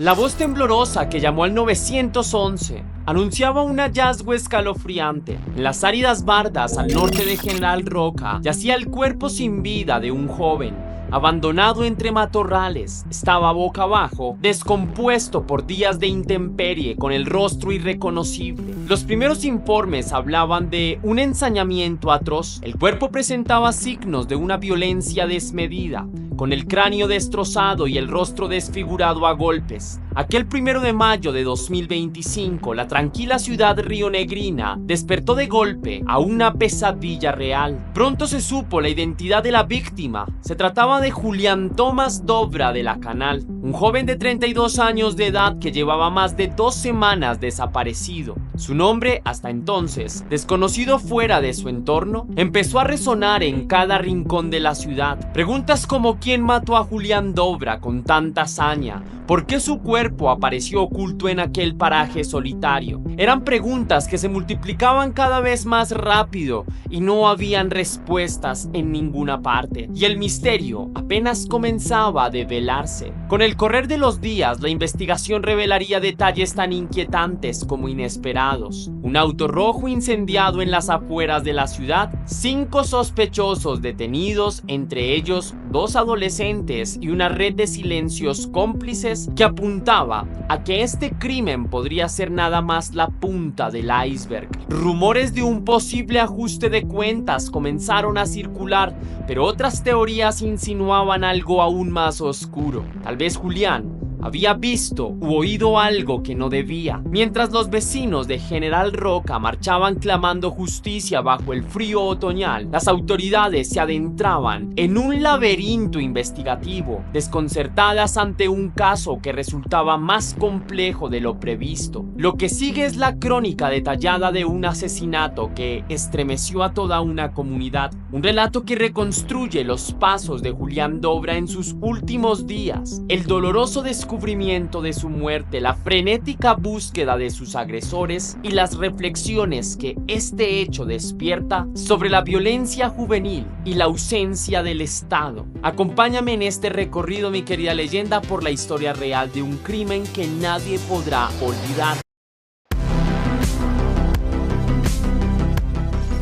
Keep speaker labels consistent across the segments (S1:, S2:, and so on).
S1: La voz temblorosa que llamó al 911 anunciaba un hallazgo escalofriante. En las áridas bardas al norte de General Roca yacía el cuerpo sin vida de un joven, abandonado entre matorrales. Estaba boca abajo, descompuesto por días de intemperie, con el rostro irreconocible. Los primeros informes hablaban de un ensañamiento atroz. El cuerpo presentaba signos de una violencia desmedida, con el cráneo destrozado y el rostro desfigurado a golpes. Aquel 1 de mayo de 2025, la tranquila ciudad rionegrina despertó de golpe a una pesadilla real. Pronto se supo la identidad de la víctima. Se trataba de Julián Tomás Dobra de la Canal, un joven de 32 años de edad que llevaba más de 2 semanas desaparecido. Su nombre, hasta entonces desconocido fuera de su entorno, empezó a resonar en cada rincón de la ciudad. Preguntas como ¿quién mató a Julián Dobra con tanta hazaña? ¿Por qué su cuerpo apareció oculto en aquel paraje solitario? Eran preguntas que se multiplicaban cada vez más rápido y no habían respuestas en ninguna parte. Y el misterio apenas comenzaba a develarse. Con el correr de los días, la investigación revelaría detalles tan inquietantes como inesperados. Un auto rojo incendiado en las afueras de la ciudad, 5 sospechosos detenidos, entre ellos 2 adolescentes y una red de silencios cómplices que apuntaba a que este crimen podría ser nada más la punta del iceberg. Rumores de un posible ajuste de cuentas comenzaron a circular, pero otras teorías insinuaban algo aún más oscuro. Tal vez Julián había visto u oído algo que no debía. Mientras los vecinos de General Roca marchaban clamando justicia bajo el frío otoñal, las autoridades se adentraban en un laberinto investigativo, desconcertadas ante un caso que resultaba más complejo de lo previsto. Lo que sigue es la crónica detallada de un asesinato que estremeció a toda una comunidad, un relato que reconstruye los pasos de Julián Dobra en sus últimos días, el doloroso descubrimiento de su muerte, la frenética búsqueda de sus agresores y las reflexiones que este hecho despierta sobre la violencia juvenil y la ausencia del Estado. Acompáñame en este recorrido, mi querida leyenda, por la historia real de un crimen que nadie podrá olvidar.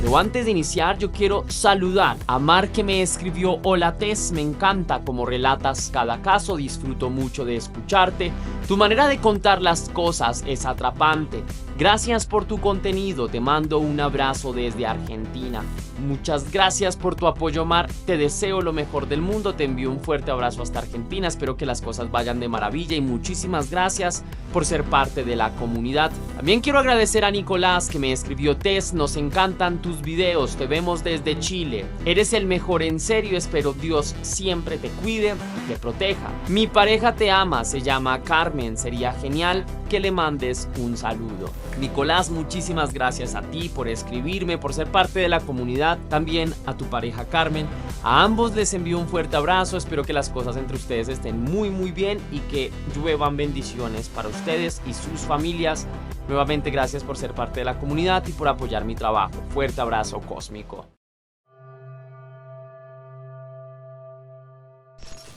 S1: Pero antes de iniciar, yo quiero saludar a Mar, que me escribió: hola Tess, me encanta cómo relatas cada caso, disfruto mucho de escucharte, tu manera de contar las cosas es atrapante, gracias por tu contenido, te mando un abrazo desde Argentina. Muchas gracias por tu apoyo, Mar, te deseo lo mejor del mundo, te envío un fuerte abrazo hasta Argentina, espero que las cosas vayan de maravilla y muchísimas gracias por ser parte de la comunidad. También quiero agradecer a Nicolás, que me escribió: Tess, nos encantan tus videos, te vemos desde Chile, eres el mejor, en serio, espero Dios siempre te cuide y te proteja. Mi pareja te ama, se llama Carmen, sería genial que le mandes un saludo. Nicolás, muchísimas gracias a ti por escribirme, por ser parte de la comunidad, también a tu pareja Carmen. A ambos les envío un fuerte abrazo, espero que las cosas entre ustedes estén muy bien y que lluevan bendiciones para ustedes y sus familias. Nuevamente gracias por ser parte de la comunidad y por apoyar mi trabajo. Fuerte abrazo cósmico.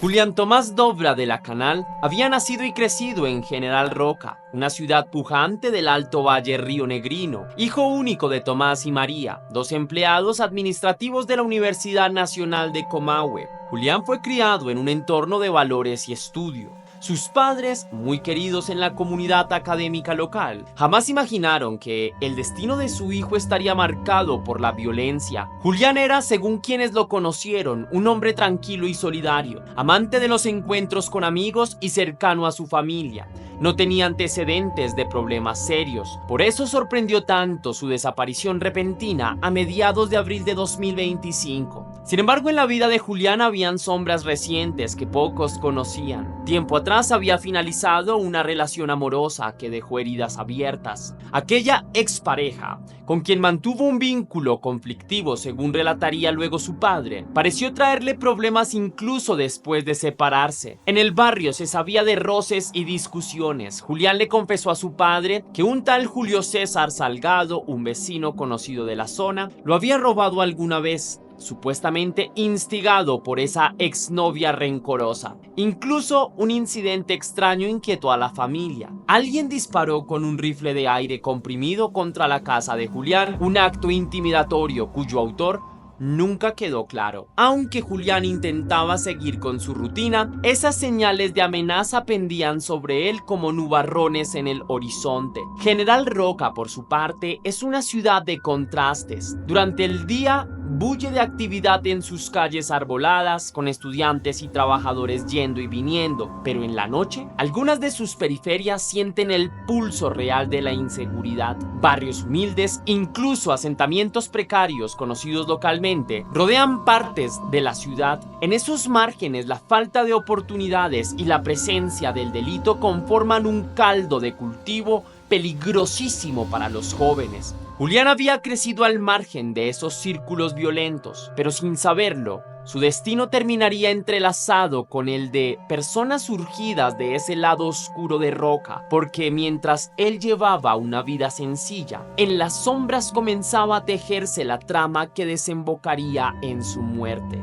S1: Julián Tomás Dobra de la Canal había nacido y crecido en General Roca, una ciudad pujante del Alto Valle rionegrino, hijo único de Tomás y María, 2 empleados administrativos de la Universidad Nacional de Comahue. Julián fue criado en un entorno de valores y estudio. Sus padres, muy queridos en la comunidad académica local, jamás imaginaron que el destino de su hijo estaría marcado por la violencia. Julián era, según quienes lo conocieron, un hombre tranquilo y solidario, amante de los encuentros con amigos y cercano a su familia. No tenía antecedentes de problemas serios. Por eso sorprendió tanto su desaparición repentina a mediados de abril de 2025. Sin embargo, en la vida de Julián habían sombras recientes que pocos conocían. Tiempo atrás había finalizado una relación amorosa que dejó heridas abiertas. Aquella expareja, con quien mantuvo un vínculo conflictivo según relataría luego su padre, pareció traerle problemas incluso después de separarse. En el barrio se sabía de roces y discusiones. Julián le confesó a su padre que un tal Julio César Salgado, un vecino conocido de la zona, lo había robado alguna vez. supuestamente instigado por esa exnovia rencorosa. Incluso un incidente extraño inquietó a la familia. Alguien disparó con un rifle de aire comprimido contra la casa de Julián, un acto intimidatorio cuyo autor nunca quedó claro. Aunque Julián intentaba seguir con su rutina, esas señales de amenaza pendían sobre él como nubarrones en el horizonte. General Roca, por su parte, es una ciudad de contrastes. Durante el día bulle de actividad en sus calles arboladas, con estudiantes y trabajadores yendo y viniendo, pero en la noche, algunas de sus periferias sienten el pulso real de la inseguridad. Barrios humildes, incluso asentamientos precarios conocidos localmente, rodean partes de la ciudad. En esos márgenes, la falta de oportunidades y la presencia del delito conforman un caldo de cultivo peligrosísimo para los jóvenes. Julián había crecido al margen de esos círculos violentos, pero sin saberlo, su destino terminaría entrelazado con el de personas surgidas de ese lado oscuro de Roca, porque mientras él llevaba una vida sencilla, en las sombras comenzaba a tejerse la trama que desembocaría en su muerte.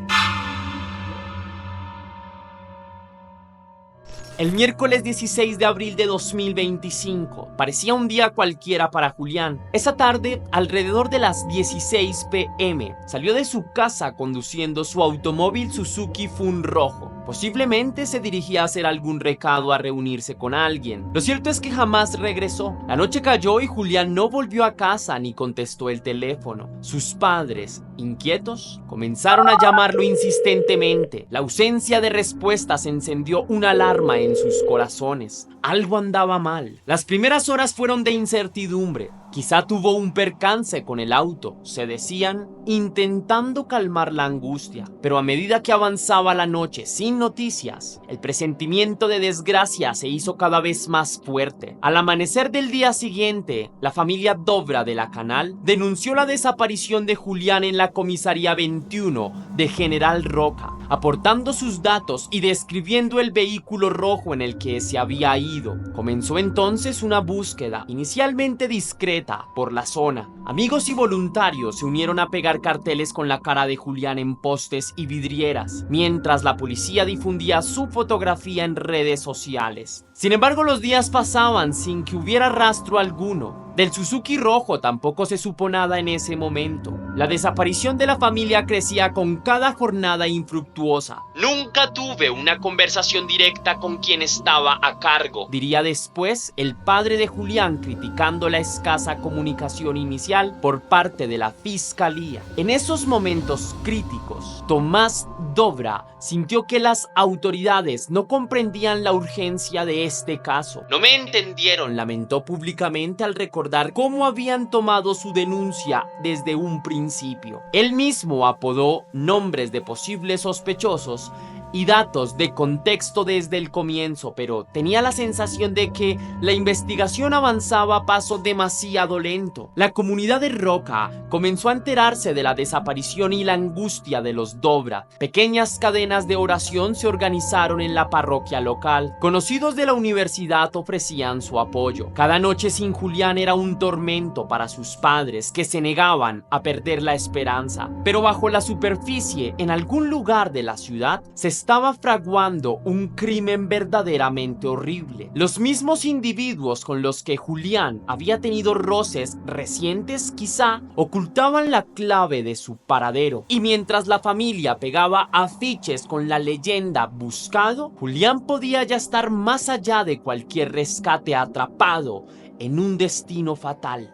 S1: El miércoles 16 de abril de 2025 parecía un día cualquiera para Julián. Esa tarde, alrededor de las 16 p.m., salió de su casa conduciendo su automóvil Suzuki Fun rojo. Posiblemente se dirigía a hacer algún recado, a reunirse con alguien. Lo cierto es que jamás regresó. La noche cayó y Julián no volvió a casa ni contestó el teléfono. Sus padres, inquietos, comenzaron a llamarlo insistentemente. La ausencia de respuestas encendió una alarma en sus corazones. Algo andaba mal. Las primeras horas fueron de incertidumbre. Quizá tuvo un percance con el auto, se decían, intentando calmar la angustia. Pero a medida que avanzaba la noche sin noticias, el presentimiento de desgracia se hizo cada vez más fuerte. Al amanecer del día siguiente, la familia Dobra de la Canal denunció la desaparición de Julián en la comisaría 21 de General Roca, aportando sus datos y describiendo el vehículo rojo en el que se había ido. Comenzó entonces una búsqueda, inicialmente discreta, por la zona. Amigos y voluntarios se unieron a pegar carteles con la cara de Julián en postes y vidrieras, mientras la policía difundía su fotografía en redes sociales. Sin embargo, los días pasaban sin que hubiera rastro alguno. Del Suzuki rojo tampoco se supo nada en ese momento. La desaparición de la familia crecía con cada jornada infructuosa. Nunca tuve una conversación directa con quien estaba a cargo, diría después el padre de Julián, criticando la escasa comunicación inicial por parte de la fiscalía. En esos momentos críticos, Tomás Dobra sintió que las autoridades no comprendían la urgencia de este caso. No me entendieron, lamentó públicamente al recordar cómo habían tomado su denuncia desde un principio. Él mismo apodó nombres de posibles sospechosos y datos de contexto desde el comienzo, pero tenía la sensación de que la investigación avanzaba a paso demasiado lento. La comunidad de Roca comenzó a enterarse de la desaparición y la angustia de los Dobra. Pequeñas cadenas de oración se organizaron en la parroquia local. Conocidos de la universidad ofrecían su apoyo. Cada noche sin Julián era un tormento para sus padres, que se negaban a perder la esperanza. Pero bajo la superficie, en algún lugar de la ciudad, se estaba fraguando un crimen verdaderamente horrible. Los mismos individuos con los que Julián había tenido roces recientes quizá ocultaban la clave de su paradero. Y mientras la familia pegaba afiches con la leyenda buscado, Julián podía ya estar más allá de cualquier rescate, atrapado en un destino fatal.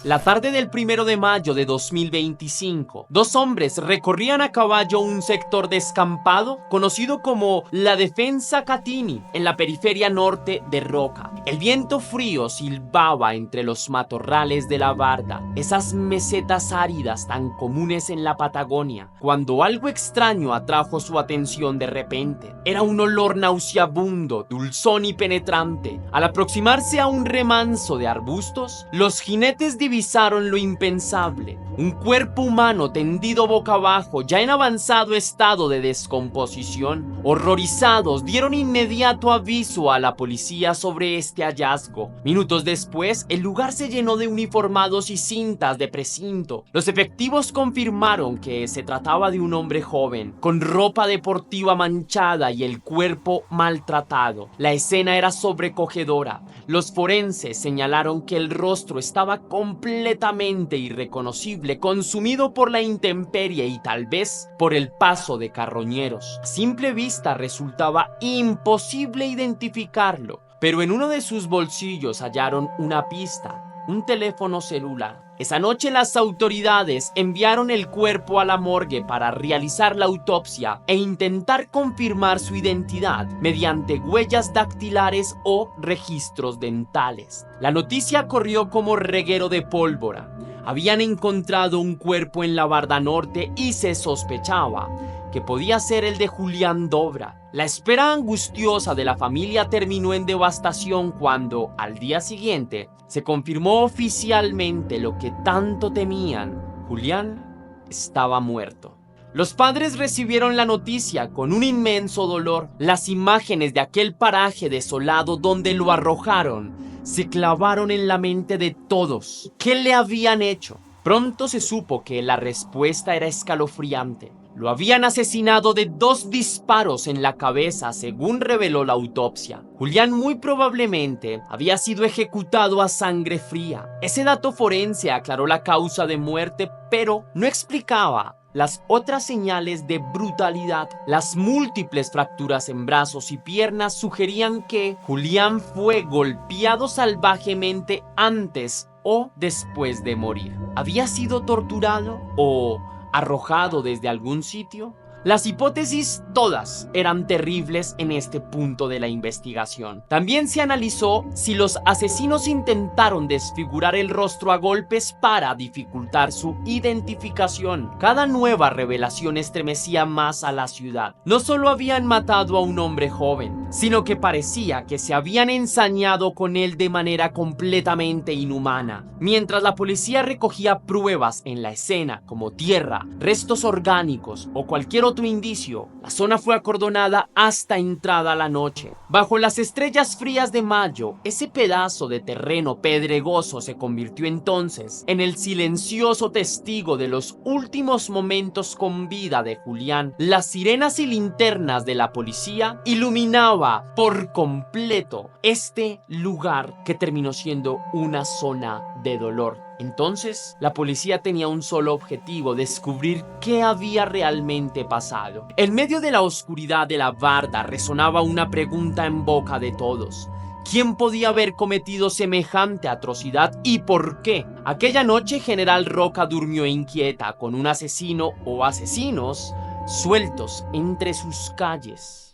S1: La tarde del 1 de mayo de 2025, dos hombres recorrían a caballo un sector descampado conocido como la Defensa Catini, en la periferia norte de Roca. El viento frío silbaba entre los matorrales de la Barda, esas mesetas áridas tan comunes en la Patagonia, cuando algo extraño atrajo su atención de repente. Era un olor nauseabundo, dulzón y penetrante. Al aproximarse a un remanso de arbustos, los jinetes divisaron lo impensable: un cuerpo humano tendido boca abajo, ya en avanzado estado de descomposición. Horrorizados, dieron inmediato aviso a la policía sobre este hallazgo. Minutos después, el lugar se llenó de uniformados y cintas de precinto. Los efectivos confirmaron que se trataba de un hombre joven, con ropa deportiva manchada y el cuerpo maltratado. La escena era sobrecogedora. Los forenses señalaron que el rostro estaba completamente irreconocible, consumido por la intemperie y tal vez por el paso de carroñeros. A simple vista resultaba imposible identificarlo, pero en uno de sus bolsillos hallaron una pista: un teléfono celular. Esa noche las autoridades enviaron el cuerpo a la morgue para realizar la autopsia e intentar confirmar su identidad mediante huellas dactilares o registros dentales. La noticia corrió como reguero de pólvora. Habían encontrado un cuerpo en la Barda Norte y se sospechaba que podía ser el de Julián Dobra. La espera angustiosa de la familia terminó en devastación cuando, al día siguiente, se confirmó oficialmente lo que tanto temían: Julián estaba muerto. Los padres recibieron la noticia con un inmenso dolor. Las imágenes de aquel paraje desolado donde lo arrojaron se clavaron en la mente de todos. ¿Qué le habían hecho? Pronto se supo que la respuesta era escalofriante. Lo habían asesinado de 2 disparos en la cabeza, según reveló la autopsia. Julián muy probablemente había sido ejecutado a sangre fría. Ese dato forense aclaró la causa de muerte, pero no explicaba las otras señales de brutalidad. Las múltiples fracturas en brazos y piernas sugerían que Julián fue golpeado salvajemente antes o después de morir. ¿Había sido torturado o arrojado desde algún sitio? Las hipótesis todas eran terribles en este punto de la investigación. También se analizó si los asesinos intentaron desfigurar el rostro a golpes para dificultar su identificación. Cada nueva revelación estremecía más a la ciudad. No solo habían matado a un hombre joven, sino que parecía que se habían ensañado con él de manera completamente inhumana. Mientras la policía recogía pruebas en la escena, como tierra, restos orgánicos o cualquier otro indicio, la zona fue acordonada hasta entrada la noche. Bajo las estrellas frías de mayo, ese pedazo de terreno pedregoso se convirtió entonces en el silencioso testigo de los últimos momentos con vida de Julián. Las sirenas y linternas de la policía iluminaba por completo este lugar que terminó siendo una zona de dolor. Entonces, la policía tenía un solo objetivo: descubrir qué había realmente pasado. En medio de la oscuridad de la barda resonaba una pregunta en boca de todos: ¿quién podía haber cometido semejante atrocidad y por qué? Aquella noche, General Roca durmió inquieta, con un asesino o asesinos sueltos entre sus calles.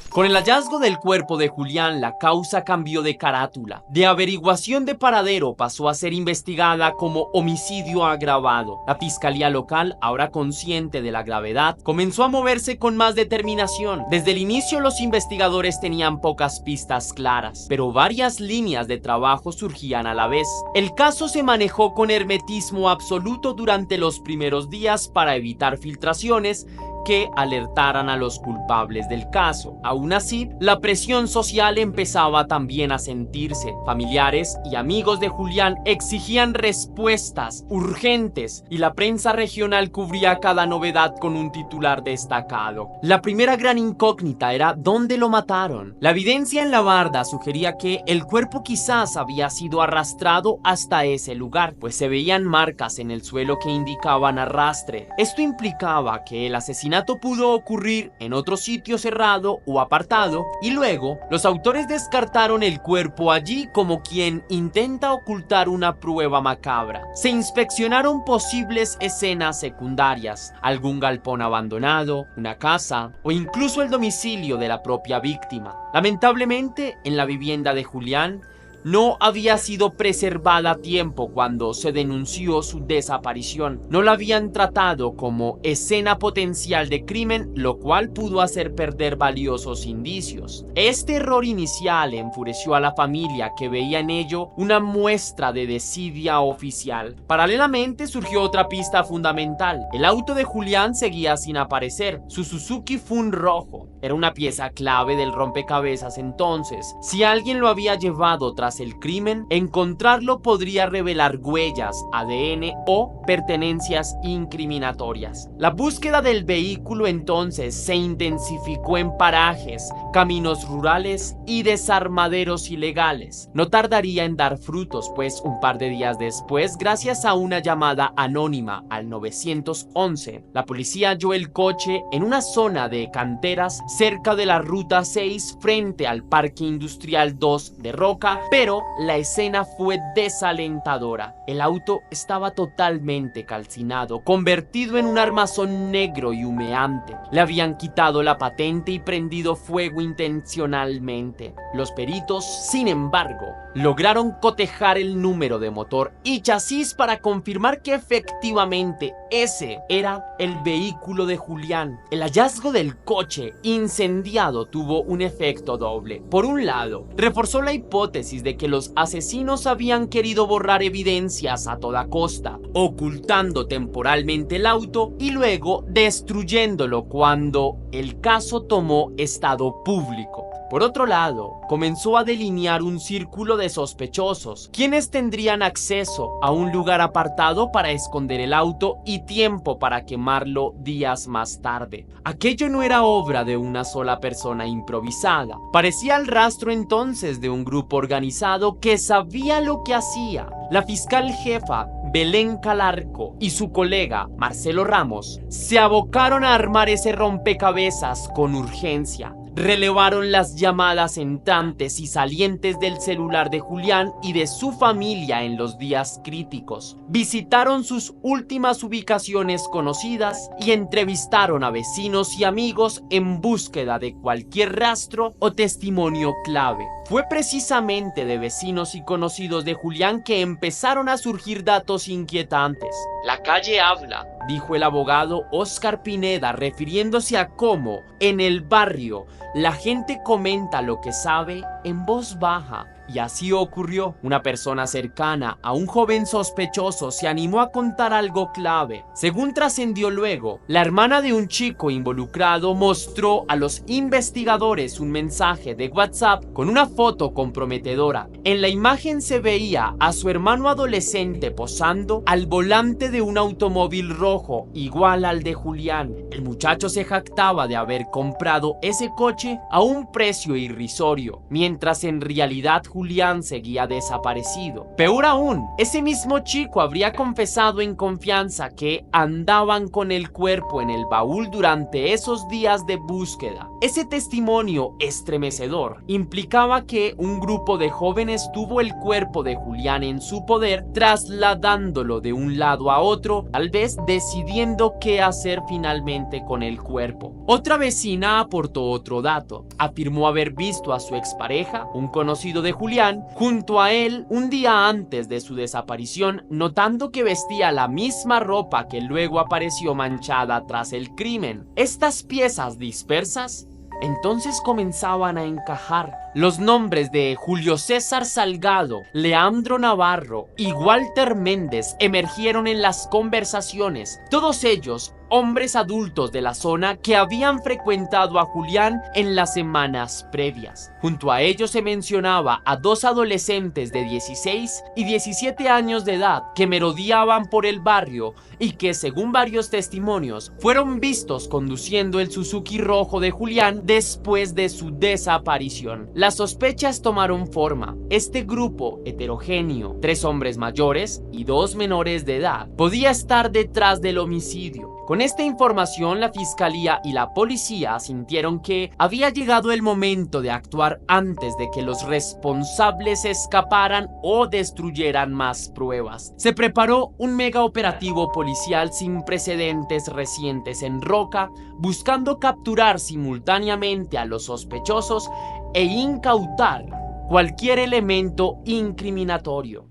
S1: Con el hallazgo del cuerpo de Julián, la causa cambió de carátula. De averiguación de paradero pasó a ser investigada como homicidio agravado. La fiscalía local, ahora consciente de la gravedad, comenzó a moverse con más determinación. Desde el inicio, los investigadores tenían pocas pistas claras, pero varias líneas de trabajo surgían a la vez. El caso se manejó con hermetismo absoluto durante los primeros días para evitar filtraciones que alertaran a los culpables del caso. Aún así, la presión social empezaba también a sentirse. Familiares y amigos de Julián exigían respuestas urgentes y la prensa regional cubría cada novedad con un titular destacado. La primera gran incógnita era dónde lo mataron. La evidencia en la barda sugería que el cuerpo quizás había sido arrastrado hasta ese lugar, pues se veían marcas en el suelo que indicaban arrastre. Esto implicaba que el asesinato pudo ocurrir en otro sitio cerrado o apartado, y luego los autores descartaron el cuerpo allí como quien intenta ocultar una prueba macabra. Se inspeccionaron posibles escenas secundarias: algún galpón abandonado, una casa o incluso el domicilio de la propia víctima. Lamentablemente, en la vivienda de Julián no había sido preservada a tiempo cuando se denunció su desaparición. No la habían tratado como escena potencial de crimen, lo cual pudo hacer perder valiosos indicios. Este error inicial enfureció a la familia, que veía en ello una muestra de desidia oficial. Paralelamente surgió otra pista fundamental. El auto de Julián seguía sin aparecer. Su Suzuki Fun rojo era una pieza clave del rompecabezas. Entonces, si alguien lo había llevado tras el crimen, encontrarlo podría revelar huellas, ADN o pertenencias incriminatorias. La búsqueda del vehículo entonces se intensificó en parajes, caminos rurales y desarmaderos ilegales. No tardaría en dar frutos, pues un par de días después, gracias a una llamada anónima al 911, la policía halló el coche en una zona de canteras cerca de la Ruta 6 frente al Parque Industrial 2 de Roca, pero la escena fue desalentadora. El auto estaba totalmente calcinado, convertido en un armazón negro y humeante. Le habían quitado la patente y prendido fuego intencionalmente. Los peritos, sin embargo, lograron cotejar el número de motor y chasis para confirmar que efectivamente ese era el vehículo de Julián. El hallazgo del coche incendiado tuvo un efecto doble. Por un lado, reforzó la hipótesis de que los asesinos habían querido borrar evidencias a toda costa, ocultando temporalmente el auto y luego destruyéndolo cuando el caso tomó estado público. Por otro lado, comenzó a delinear un círculo de sospechosos, quienes tendrían acceso a un lugar apartado para esconder el auto y tiempo para quemarlo días más tarde. Aquello no era obra de una sola persona improvisada. Parecía el rastro entonces de un grupo organizado que sabía lo que hacía. La fiscal jefa Belén Calarco y su colega Marcelo Ramos se abocaron a armar ese rompecabezas con urgencia. Relevaron las llamadas entrantes y salientes del celular de Julián y de su familia en los días críticos. Visitaron sus últimas ubicaciones conocidas y entrevistaron a vecinos y amigos en búsqueda de cualquier rastro o testimonio clave. Fue precisamente de vecinos y conocidos de Julián que empezaron a surgir datos inquietantes. La calle habla, dijo el abogado Óscar Pineda, refiriéndose a cómo en el barrio la gente comenta lo que sabe en voz baja. Y así ocurrió. Una persona cercana a un joven sospechoso se animó a contar algo clave. Según trascendió luego, la hermana de un chico involucrado mostró a los investigadores un mensaje de WhatsApp con una foto comprometedora. En la imagen se veía a su hermano adolescente posando al volante de un automóvil rojo igual al de Julián. El muchacho se jactaba de haber comprado ese coche a un precio irrisorio, mientras en realidad Julián seguía desaparecido. Peor aún, ese mismo chico habría confesado en confianza que andaban con el cuerpo en el baúl durante esos días de búsqueda. Ese testimonio estremecedor implicaba que un grupo de jóvenes tuvo el cuerpo de Julián en su poder, trasladándolo de un lado a otro, tal vez decidiendo qué hacer finalmente con el cuerpo. Otra vecina aportó otro dato. Afirmó haber visto a su expareja, un conocido de Julián, junto a él un día antes de su desaparición, notando que vestía la misma ropa que luego apareció manchada tras el crimen. Estas piezas dispersas entonces comenzaban a encajar. Los nombres de Julio César Salgado, Leandro Navarro y Walter Méndez emergieron en las conversaciones, todos ellos hombres adultos de la zona que habían frecuentado a Julián en las semanas previas. Junto a ellos se mencionaba a dos adolescentes de 16 y 17 años de edad que merodeaban por el barrio y que, según varios testimonios, fueron vistos conduciendo el Suzuki rojo de Julián después de su desaparición. Las sospechas tomaron forma. Este grupo heterogéneo, 3 hombres mayores y 2 menores de edad, podía estar detrás del homicidio. Con esta información, la fiscalía y la policía sintieron que había llegado el momento de actuar antes de que los responsables escaparan o destruyeran más pruebas. Se preparó un mega operativo policial sin precedentes recientes en Roca, buscando capturar simultáneamente a los sospechosos e incautar cualquier elemento incriminatorio.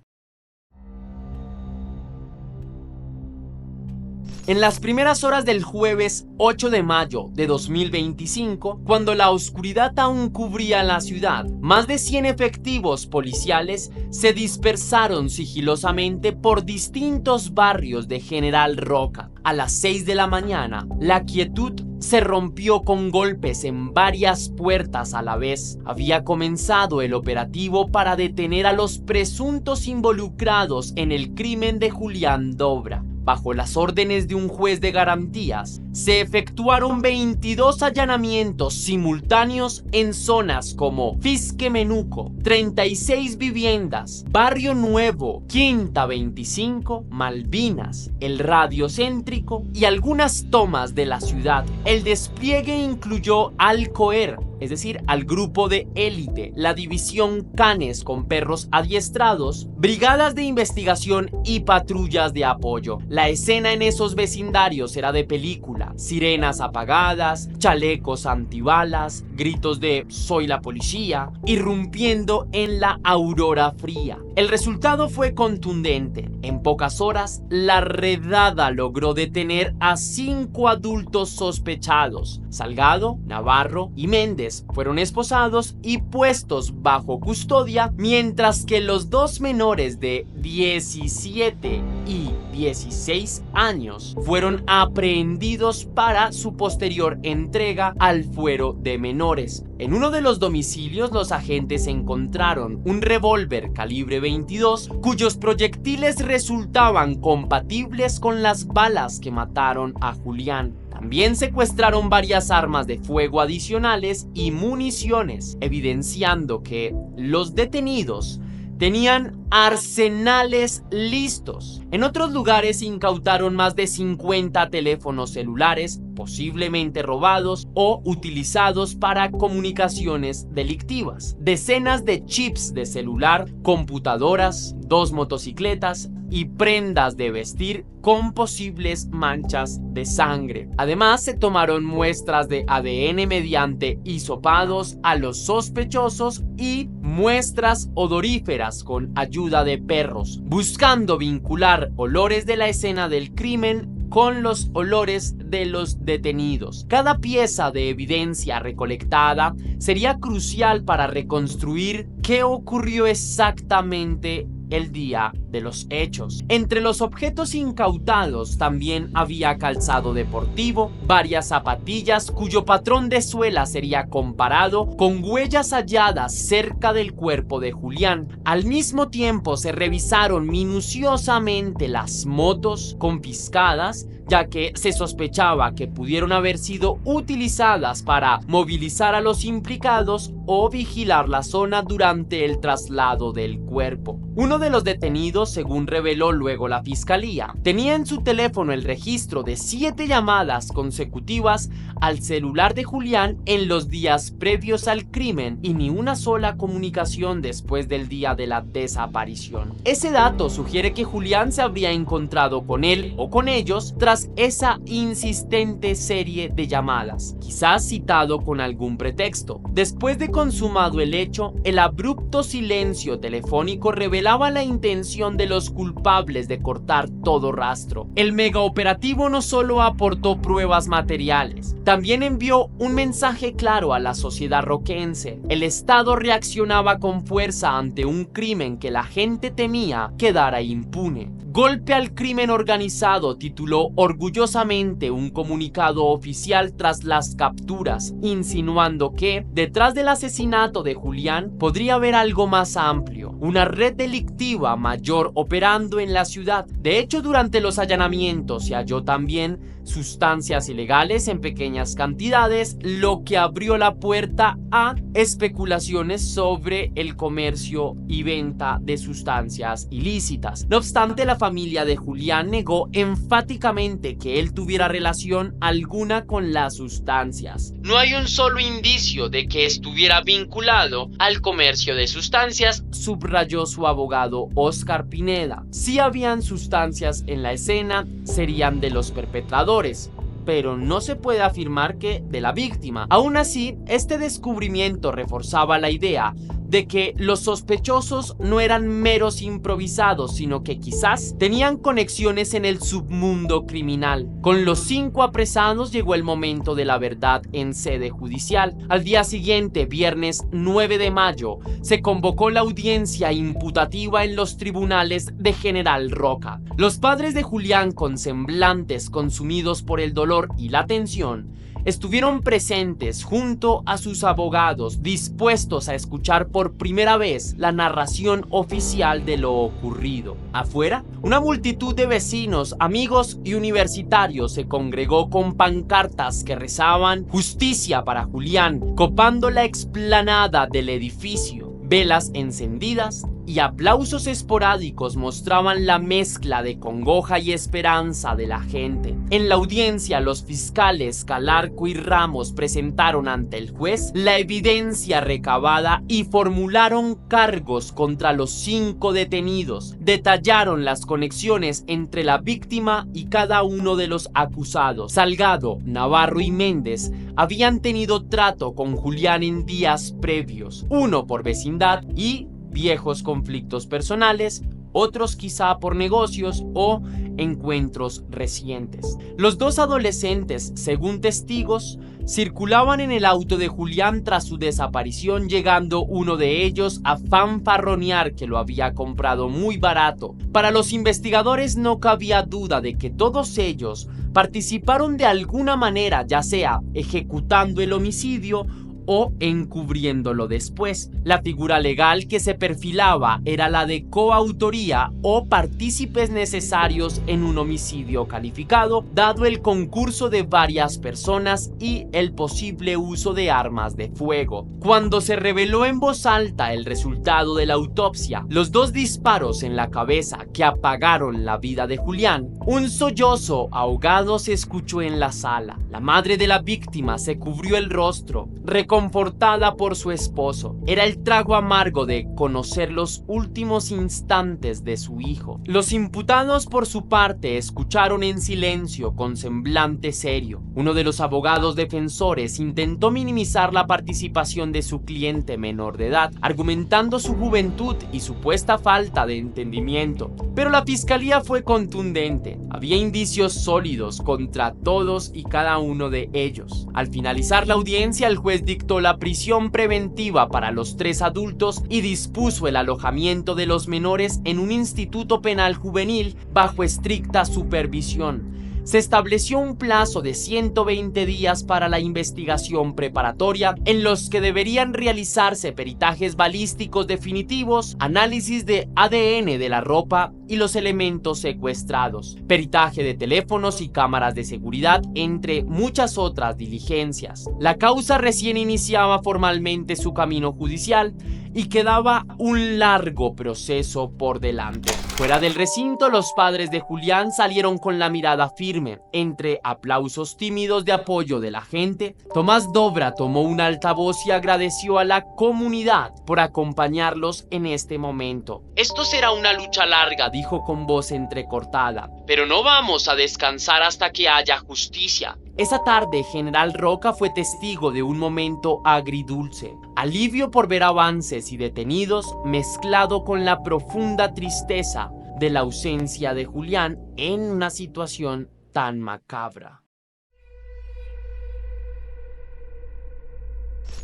S1: En las primeras horas del jueves 8 de mayo de 2025, cuando la oscuridad aún cubría la ciudad, más de 100 efectivos policiales se dispersaron sigilosamente por distintos barrios de General Roca. A las 6 de la mañana, la quietud se rompió con golpes en varias puertas a la vez. Había comenzado el operativo para detener a los presuntos involucrados en el crimen de Julián Dobra. Bajo las órdenes de un juez de garantías, se efectuaron 22 allanamientos simultáneos en zonas como Fisque Menuco, 36 viviendas, Barrio Nuevo, Quinta 25, Malvinas, el Radio Céntrico y algunas tomas de la ciudad. El despliegue incluyó al COER, es decir, al grupo de élite, la división Canes con perros adiestrados, brigadas de investigación y patrullas de apoyo. La escena en esos vecindarios era de película: sirenas apagadas, chalecos antibalas, gritos de "soy la policía", irrumpiendo en la aurora fría. El resultado fue contundente. En pocas horas, la redada logró detener a 5 adultos sospechados. Salgado, Navarro y Méndez fueron esposados y puestos bajo custodia, mientras que los 2 menores de 17 y 16 años fueron aprehendidos para su posterior entrega al fuero de menores. En uno de los domicilios, los agentes encontraron un revólver calibre 22 cuyos proyectiles resultaban compatibles con las balas que mataron a Julián. También secuestraron varias armas de fuego adicionales y municiones, evidenciando que los detenidos tenían arsenales listos. En otros lugares incautaron más de 50 teléfonos celulares, posiblemente robados o utilizados para comunicaciones delictivas, decenas de chips de celular, computadoras, 2 motocicletas y prendas de vestir con posibles manchas de sangre. Además, se tomaron muestras de ADN mediante hisopados a los sospechosos y muestras odoríferas con ayuda de perros, buscando vincular olores de la escena del crimen con los olores de los detenidos. Cada pieza de evidencia recolectada sería crucial para reconstruir qué ocurrió exactamente el día de los hechos. Entre los objetos incautados también había calzado deportivo, varias zapatillas cuyo patrón de suela sería comparado con huellas halladas cerca del cuerpo de Julián. Al mismo tiempo se revisaron minuciosamente las motos confiscadas, ya que se sospechaba que pudieron haber sido utilizadas para movilizar a los implicados o vigilar la zona durante el traslado del cuerpo. Uno de los detenidos, según reveló luego la fiscalía, tenía en su teléfono el registro de 7 llamadas consecutivas al celular de Julián en los días previos al crimen y ni una sola comunicación después del día de la desaparición. Ese dato sugiere que Julián se habría encontrado con él o con ellos tras esa insistente serie de llamadas, quizás citado con algún pretexto. Después de consumado el hecho, el abrupto silencio telefónico revelaba la intención de los culpables de cortar todo rastro. El megaoperativo no solo aportó pruebas materiales, también envió un mensaje claro a la sociedad roquense. El Estado reaccionaba con fuerza ante un crimen que la gente temía quedara impune. Golpe al crimen organizado tituló orgullosamente un comunicado oficial tras las capturas, insinuando que detrás del asesinato de Julián podría haber algo más amplio, una red delictiva mayor operando en la ciudad. De hecho, durante los allanamientos se halló también sustancias ilegales en pequeñas cantidades, lo que abrió la puerta a especulaciones sobre el comercio y venta de sustancias ilícitas. No obstante, la familia de Julián negó enfáticamente que él tuviera relación alguna con las sustancias. No hay un solo indicio de que estuviera vinculado al comercio de sustancias, subrayó su abogado Oscar Pineda. Si habían sustancias en la escena, serían de los perpetradores, pero no se puede afirmar que de la víctima. Aún así, este descubrimiento reforzaba la idea de que los sospechosos no eran meros improvisados, sino que quizás tenían conexiones en el submundo criminal. Con los 5 apresados llegó el momento de la verdad en sede judicial. Al día siguiente, viernes 9 de mayo, se convocó la audiencia imputativa en los tribunales de General Roca. Los padres de Julián, con semblantes consumidos por el dolor y la tensión, estuvieron presentes junto a sus abogados, dispuestos a escuchar por primera vez la narración oficial de lo ocurrido. Afuera, una multitud de vecinos, amigos y universitarios se congregó con pancartas que rezaban "Justicia para Julián", copando la explanada del edificio. Velas encendidas y aplausos esporádicos mostraban la mezcla de congoja y esperanza de la gente. En la audiencia, los fiscales Calarco y Ramos presentaron ante el juez la evidencia recabada y formularon cargos contra los 5 detenidos. Detallaron las conexiones entre la víctima y cada uno de los acusados. Salgado, Navarro y Méndez habían tenido trato con Julián en días previos, uno por vecindad y viejos conflictos personales, otros quizá por negocios o encuentros recientes. Los 2 adolescentes, según testigos, circulaban en el auto de Julián tras su desaparición, llegando uno de ellos a fanfarronear que lo había comprado muy barato. Para los investigadores no cabía duda de que todos ellos participaron de alguna manera, ya sea ejecutando el homicidio o encubriéndolo después. La figura legal que se perfilaba era la de coautoría o partícipes necesarios en un homicidio calificado, dado el concurso de varias personas y el posible uso de armas de fuego. Cuando se reveló en voz alta el resultado de la autopsia, los 2 disparos en la cabeza que apagaron la vida de Julián, un sollozo ahogado se escuchó en la sala. La madre de la víctima se cubrió el rostro, reconfortada por su esposo. Era el trago amargo de conocer los últimos instantes de su hijo. Los imputados, por su parte, escucharon en silencio, con semblante serio. Uno de los abogados defensores intentó minimizar la participación de su cliente menor de edad, argumentando su juventud y supuesta falta de entendimiento. Pero la fiscalía fue contundente. Había indicios sólidos contra todos y cada uno de ellos. Al finalizar la audiencia, el juez dictó la prisión preventiva para los 3 adultos y dispuso el alojamiento de los menores en un instituto penal juvenil bajo estricta supervisión. Se estableció un plazo de 120 días para la investigación preparatoria, en los que deberían realizarse peritajes balísticos definitivos, análisis de ADN de la ropa y los elementos secuestrados, peritaje de teléfonos y cámaras de seguridad, entre muchas otras diligencias. La causa recién iniciaba formalmente su camino judicial y quedaba un largo proceso por delante. Fuera del recinto, los padres de Julián salieron con la mirada firme. Entre aplausos tímidos de apoyo de la gente, Tomás Dobra tomó un altavoz y agradeció a la comunidad por acompañarlos en este momento. Esto será una lucha larga, dijo con voz entrecortada, pero no vamos a descansar hasta que haya justicia. Esa tarde, General Roca fue testigo de un momento agridulce. Alivio por ver avances y detenidos, mezclado con la profunda tristeza de la ausencia de Julián en una situación tan macabra.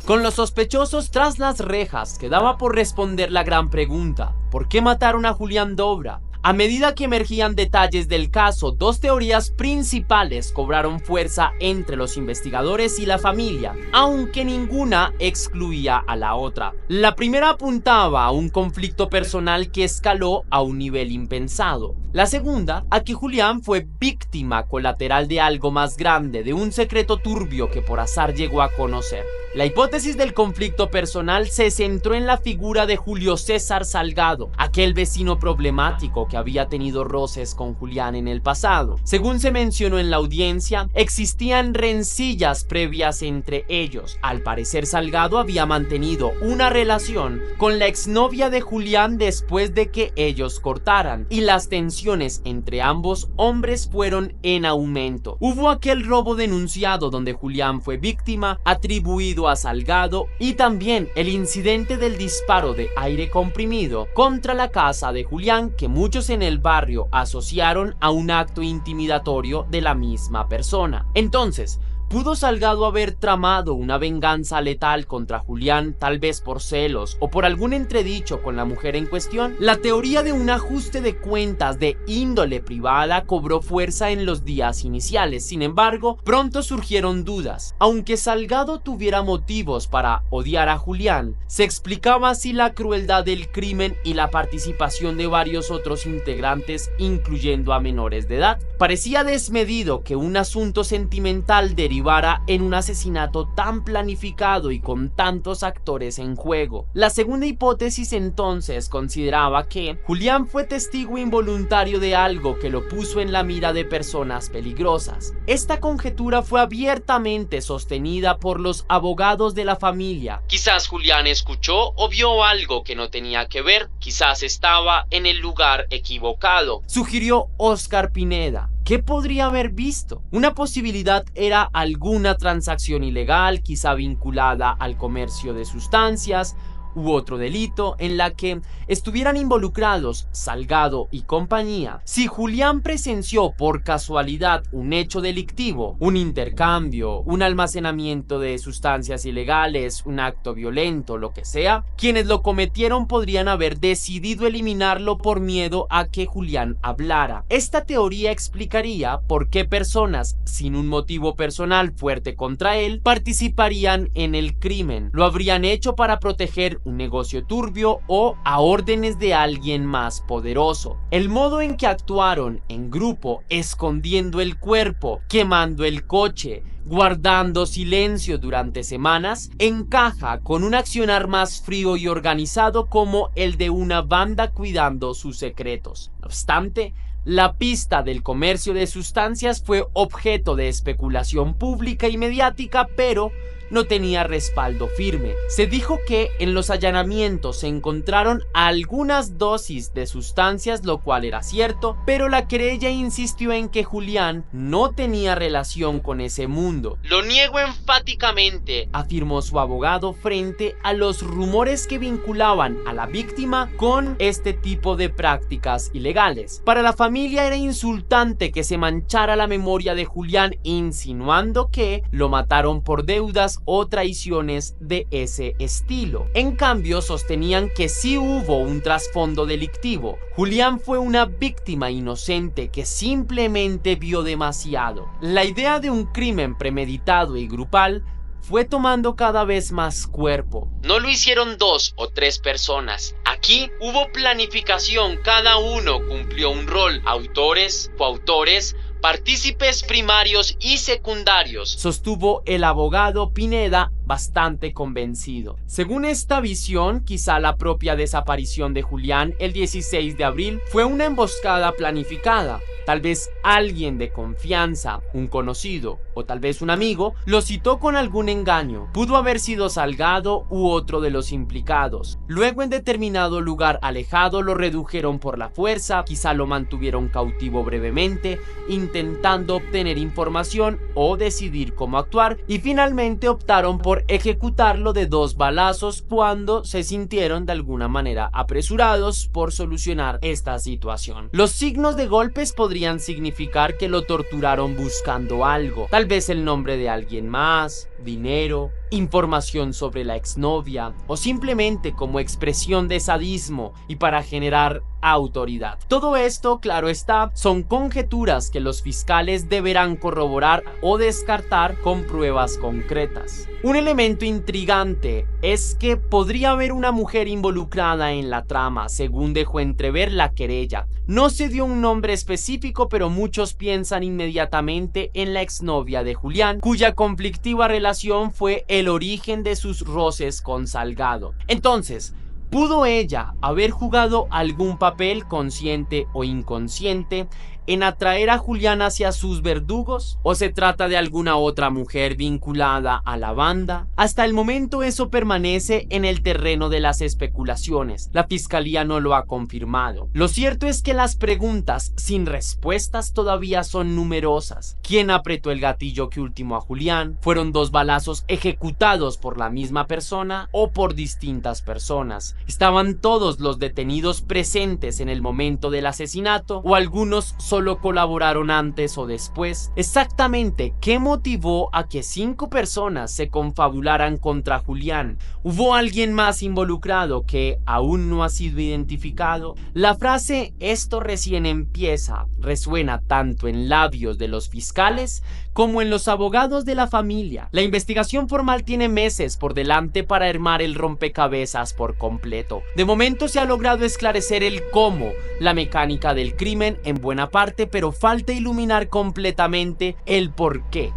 S1: Con los sospechosos tras las rejas, quedaba por responder la gran pregunta: ¿por qué mataron a Julián Dobra? A medida que emergían detalles del caso, 2 teorías principales cobraron fuerza entre los investigadores y la familia, aunque ninguna excluía a la otra. La primera apuntaba a un conflicto personal que escaló a un nivel impensado. La segunda, a que Julián fue víctima colateral de algo más grande, de un secreto turbio que por azar llegó a conocer. La hipótesis del conflicto personal se centró en la figura de Julio César Salgado, aquel vecino problemático que había tenido roces con Julián en el pasado. Según se mencionó en la audiencia, existían rencillas previas entre ellos. Al parecer, Salgado había mantenido una relación con la exnovia de Julián después de que ellos cortaran, y las tensiones tensiones entre ambos hombres fueron en aumento. Hubo aquel robo denunciado donde Julián fue víctima, atribuido a Salgado, y también el incidente del disparo de aire comprimido contra la casa de Julián, que muchos en el barrio asociaron a un acto intimidatorio de la misma persona. Entonces, ¿pudo Salgado haber tramado una venganza letal contra Julián, tal vez por celos o por algún entredicho con la mujer en cuestión? La teoría de un ajuste de cuentas de índole privada cobró fuerza en los días iniciales. Sin embargo, pronto surgieron dudas. Aunque Salgado tuviera motivos para odiar a Julián, se explicaba así la crueldad del crimen y la participación de varios otros integrantes, incluyendo a menores de edad. Parecía desmedido que un asunto sentimental derivara en un asesinato tan planificado y con tantos actores en juego. La segunda hipótesis entonces consideraba que Julián fue testigo involuntario de algo que lo puso en la mira de personas peligrosas. Esta conjetura fue abiertamente sostenida por los abogados de la familia. Quizás Julián escuchó o vio algo que no tenía que ver, quizás estaba en el lugar equivocado, sugirió Óscar Pineda. ¿Qué podría haber visto? Una posibilidad era alguna transacción ilegal, quizá vinculada al comercio de sustancias, u otro delito en la que estuvieran involucrados Salgado y compañía. Si Julián presenció por casualidad un hecho delictivo, un intercambio, un almacenamiento de sustancias ilegales, un acto violento, lo que sea, quienes lo cometieron podrían haber decidido eliminarlo por miedo a que Julián hablara. Esta teoría explicaría por qué personas sin un motivo personal fuerte contra él participarían en el crimen. Lo habrían hecho para proteger un negocio turbio o a órdenes de alguien más poderoso. El modo en que actuaron en grupo, escondiendo el cuerpo, quemando el coche, guardando silencio durante semanas, encaja con un accionar más frío y organizado como el de una banda cuidando sus secretos. No obstante, la pista del comercio de sustancias fue objeto de especulación pública y mediática, pero no tenía respaldo firme. Se dijo que en los allanamientos se encontraron algunas dosis de sustancias, lo cual era cierto, pero la querella insistió en que Julián no tenía relación con ese mundo. Lo niego enfáticamente, afirmó su abogado frente a los rumores que vinculaban a la víctima con este tipo de prácticas ilegales. Para la familia era insultante que se manchara la memoria de Julián insinuando que lo mataron por deudas o traiciones de ese estilo. En cambio, sostenían que sí hubo un trasfondo delictivo. Julián fue una víctima inocente que simplemente vio demasiado. La idea de un crimen premeditado y grupal fue tomando cada vez más cuerpo. No lo hicieron 2 o 3 personas. Aquí hubo planificación, cada uno cumplió un rol. Autores, coautores, partícipes primarios y secundarios, sostuvo el abogado Pineda, bastante convencido. Según esta visión, quizá la propia desaparición de Julián el 16 de abril fue una emboscada planificada. Tal vez alguien de confianza, un conocido o tal vez un amigo, lo citó con algún engaño. Pudo haber sido Salgado u otro de los implicados. Luego, en determinado lugar alejado, lo redujeron por la fuerza, quizá lo mantuvieron cautivo brevemente, intentando obtener información o decidir cómo actuar, y finalmente optaron por ejecutarlo de 2 balazos cuando se sintieron de alguna manera apresurados por solucionar esta situación. Los signos de golpes podrían significar que lo torturaron buscando algo, tal vez el nombre de alguien más, dinero, información sobre la exnovia o simplemente como expresión de sadismo y para generar autoridad. Todo esto, claro está, son conjeturas que los fiscales deberán corroborar o descartar con pruebas concretas. Un elemento intrigante es que podría haber una mujer involucrada en la trama, según dejó entrever la querella. No se dio un nombre específico, pero muchos piensan inmediatamente en la exnovia de Julián, cuya conflictiva relación fue el origen de sus roces con Salgado. Entonces, ¿pudo ella haber jugado algún papel consciente o inconsciente en atraer a Julián hacia sus verdugos? ¿O se trata de alguna otra mujer vinculada a la banda? Hasta el momento eso permanece en el terreno de las especulaciones. La fiscalía no lo ha confirmado. Lo cierto es que las preguntas sin respuestas todavía son numerosas. ¿Quién apretó el gatillo que ultimó a Julián? ¿Fueron 2 balazos ejecutados por la misma persona o por distintas personas? ¿Estaban todos los detenidos presentes en el momento del asesinato o algunos solo colaboraron antes o después? Exactamente, ¿qué motivó a que 5 personas se confabularan contra Julián? ¿Hubo alguien más involucrado que aún no ha sido identificado? La frase "esto recién empieza" resuena tanto en labios de los fiscales como en los abogados de la familia. La investigación formal tiene meses por delante para armar el rompecabezas por completo. De momento se ha logrado esclarecer el cómo, la mecánica del crimen en buena parte, pero falta iluminar completamente el por qué.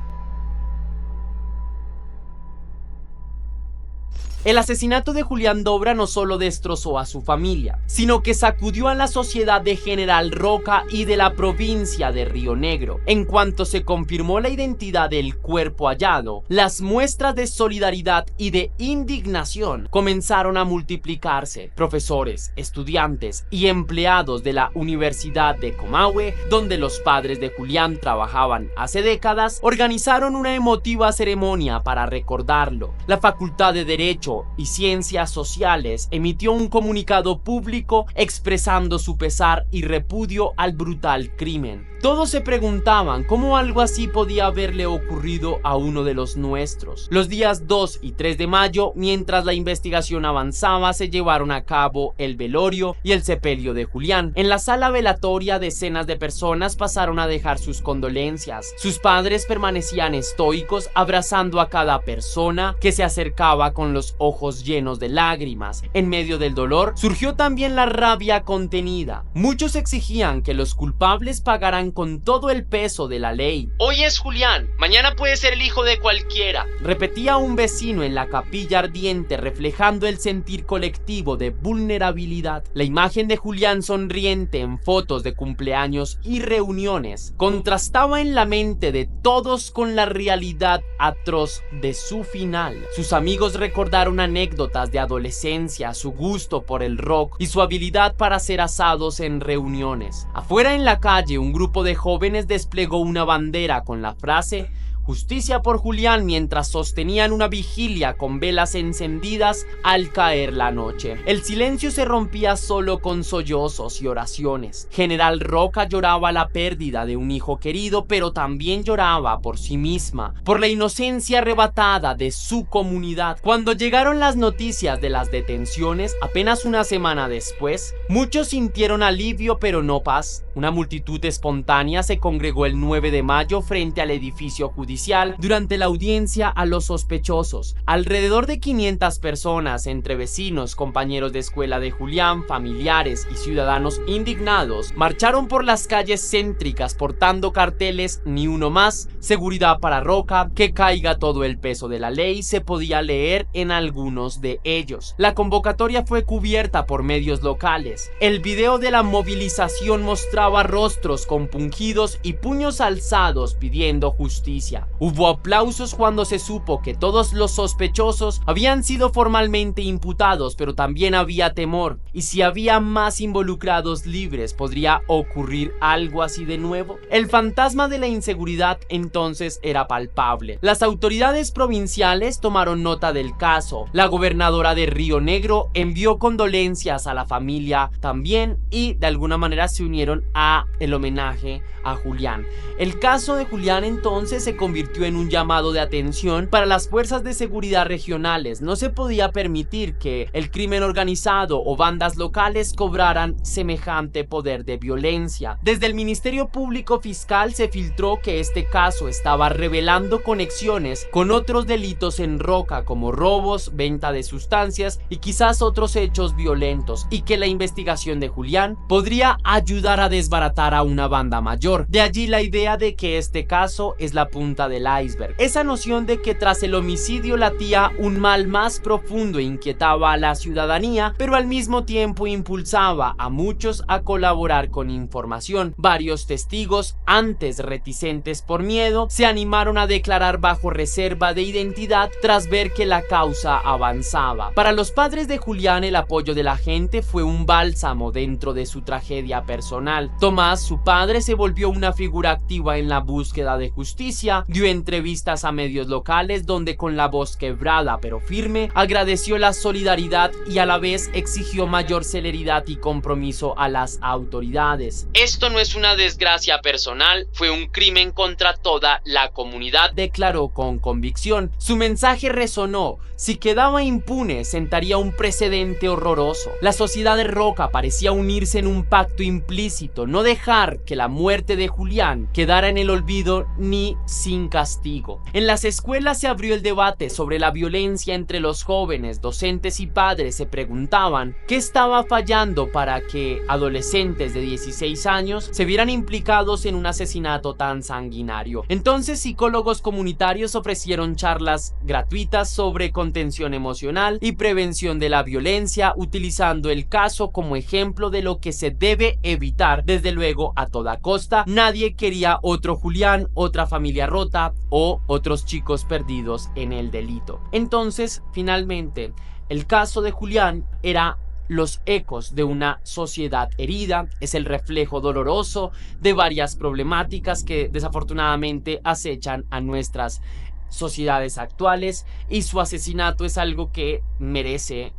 S1: El asesinato de Julián Dobra no solo destrozó a su familia, sino que sacudió a la sociedad de General Roca y de la provincia de Río Negro. En cuanto se confirmó la identidad del cuerpo hallado, las muestras de solidaridad y de indignación comenzaron a multiplicarse. Profesores, estudiantes y empleados de la Universidad de Comahue, donde los padres de Julián trabajaban hace décadas, organizaron una emotiva ceremonia para recordarlo. La Facultad de Derecho y Ciencias Sociales emitió un comunicado público expresando su pesar y repudio al brutal crimen. Todos se preguntaban cómo algo así podía haberle ocurrido a uno de los nuestros. Los días 2 y 3 de mayo, mientras la investigación avanzaba, se llevaron a cabo el velorio y el sepelio de Julián. En la sala velatoria, decenas de personas pasaron a dejar sus condolencias. Sus padres permanecían estoicos, abrazando a cada persona que se acercaba con los ojos llenos de lágrimas. En medio del dolor surgió también la rabia contenida. Muchos exigían que los culpables pagaran con todo el peso de la ley. Hoy es Julián, mañana puede ser el hijo de cualquiera, repetía un vecino en la capilla ardiente, reflejando el sentir colectivo de vulnerabilidad. La imagen de Julián sonriente en fotos de cumpleaños y reuniones contrastaba en la mente de todos con la realidad atroz de su final. Sus amigos recordaron anécdotas de adolescencia, su gusto por el rock y su habilidad para hacer asados en reuniones. Afuera en la calle, un grupo de jóvenes desplegó una bandera con la frase "Justicia por Julián", mientras sostenían una vigilia con velas encendidas al caer la noche. El silencio se rompía solo con sollozos y oraciones. General Roca lloraba la pérdida de un hijo querido, pero también lloraba por sí misma, por la inocencia arrebatada de su comunidad. Cuando llegaron las noticias de las detenciones, apenas una semana después, muchos sintieron alivio pero no paz. Una multitud espontánea se congregó el 9 de mayo frente al edificio judicial durante la audiencia a los sospechosos. Alrededor de 500 personas, entre vecinos, compañeros de escuela de Julián, familiares y ciudadanos indignados, marcharon por las calles céntricas portando carteles "Ni uno más", "Seguridad para Roca", "Que caiga todo el peso de la ley", se podía leer en algunos de ellos. La convocatoria fue cubierta por medios locales. El video de la movilización mostraba rostros compungidos y puños alzados pidiendo justicia. Hubo aplausos cuando se supo que todos los sospechosos habían sido formalmente imputados, pero también había temor. ¿Y si había más involucrados libres, podría ocurrir algo así de nuevo? El fantasma de la inseguridad entonces era palpable. Las autoridades provinciales tomaron nota del caso. La gobernadora de Río Negro envió condolencias a la familia también y de alguna manera se unieron a el homenaje a Julián. El caso de Julián entonces se convirtió en un llamado de atención para las fuerzas de seguridad regionales. No se podía permitir que el crimen organizado o bandas locales cobraran semejante poder de violencia. Desde el Ministerio Público Fiscal se filtró que este caso estaba revelando conexiones con otros delitos en Roca, como robos, venta de sustancias y quizás otros hechos violentos, y que la investigación de Julián podría ayudar a desbaratar a una banda mayor. De allí la idea de que este caso es la punta punta del iceberg. Esa noción de que tras el homicidio latía un mal más profundo inquietaba a la ciudadanía, pero al mismo tiempo impulsaba a muchos a colaborar con información. Varios testigos, antes reticentes por miedo, se animaron a declarar bajo reserva de identidad tras ver que la causa avanzaba. Para los padres de Julián, el apoyo de la gente fue un bálsamo dentro de su tragedia personal. Tomás, su padre, se volvió una figura activa en la búsqueda de justicia, dio entrevistas a medios locales donde con la voz quebrada pero firme agradeció la solidaridad y a la vez exigió mayor celeridad y compromiso a las autoridades. Esto no es una desgracia personal, fue un crimen contra toda la comunidad, declaró con convicción. Su mensaje resonó. Si quedaba impune, sentaría un precedente horroroso. La sociedad de Roca parecía unirse en un pacto implícito, no dejar que la muerte de Julián quedara en el olvido ni sin castigo. En las escuelas se abrió el debate sobre la violencia entre los jóvenes. Docentes y padres se preguntaban qué estaba fallando para que adolescentes de 16 años se vieran implicados en un asesinato tan sanguinario. Entonces, psicólogos comunitarios ofrecieron charlas gratuitas sobre contención emocional y prevención de la violencia, utilizando el caso como ejemplo de lo que se debe evitar, desde luego a toda costa. Nadie quería otro Julián, otra familia rota o otros chicos perdidos en el delito. Entonces, finalmente, el caso de Julián era los ecos de una sociedad herida, es el reflejo doloroso de varias problemáticas que desafortunadamente acechan a nuestras sociedades actuales, y su asesinato es algo que merece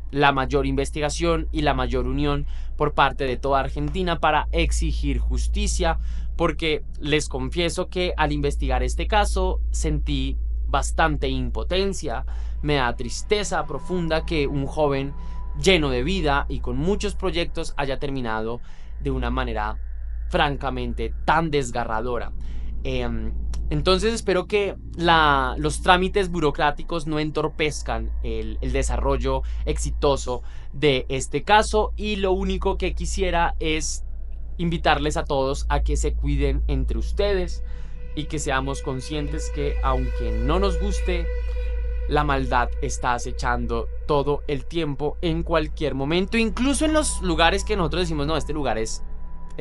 S1: la mayor investigación y la mayor unión por parte de toda Argentina para exigir justicia, porque les confieso que al investigar este caso sentí bastante impotencia. Me da tristeza profunda que un joven lleno de vida y con muchos proyectos haya terminado de una manera francamente tan desgarradora. Entonces espero que los trámites burocráticos no entorpezcan el desarrollo exitoso de este caso, y lo único que quisiera es invitarles a todos a que se cuiden entre ustedes y que seamos conscientes que aunque no nos guste, la maldad está acechando todo el tiempo, en cualquier momento, incluso en los lugares que nosotros decimos, no, este lugar es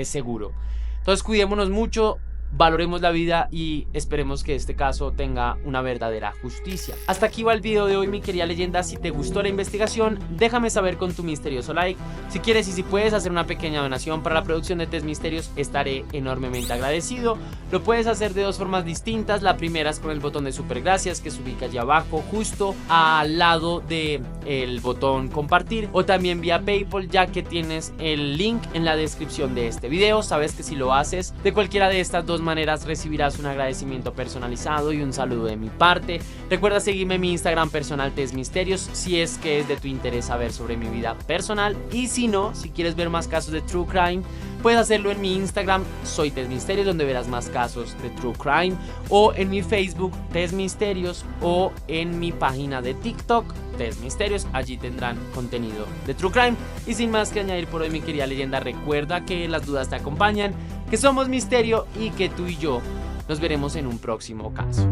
S1: seguro. Entonces cuidémonos mucho, valoremos la vida y esperemos que este caso tenga una verdadera justicia. Hasta aquí va el video de hoy, mi querida leyenda. Si te gustó la investigación, déjame saber con tu misterioso like. Si quieres y si puedes hacer una pequeña donación para la producción de Test Misterios, estaré enormemente agradecido. Lo puedes hacer de dos formas distintas. La primera es con el botón de super gracias, que se ubica allá abajo, justo al lado del botón compartir, o también vía PayPal, ya que tienes el link en la descripción de este video. Sabes que si lo haces de cualquiera de estas dos maneras recibirás un agradecimiento personalizado y un saludo de mi parte. Recuerda seguirme en mi Instagram personal Test Misterios si es que es de tu interés saber sobre mi vida personal, y si no, si quieres ver más casos de True Crime, puedes hacerlo en mi Instagram, soy Test Misterios, donde verás más casos de True Crime, o en mi Facebook Test Misterios, o en mi página de TikTok Test Misterios. Allí tendrán contenido de True Crime. Y sin más que añadir por hoy, mi querida leyenda, recuerda que las dudas te acompañan, que somos misterio y que tú y yo nos veremos en un próximo caso.